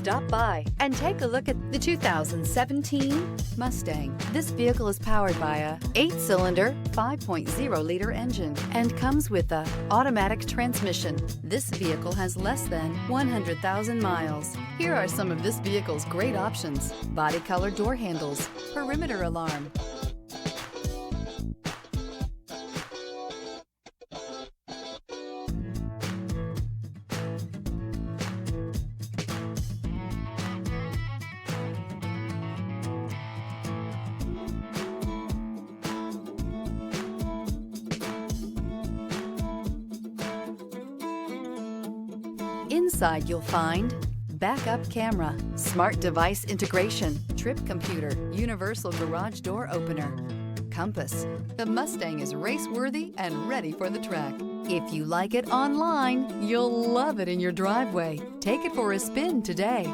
Stop by and take a look at the 2017 Mustang. This vehicle is powered by a 8-cylinder, 5.0-liter engine and comes with a automatic transmission. This vehicle has less than 100,000 miles. Here are some of this vehicle's great options: body color door handles, perimeter alarm, Inside you'll find backup camera, smart device integration, trip computer, universal garage door opener, compass. The Mustang is race-worthy and ready for the track. If you like it online, you'll love it in your driveway. Take it for a spin today.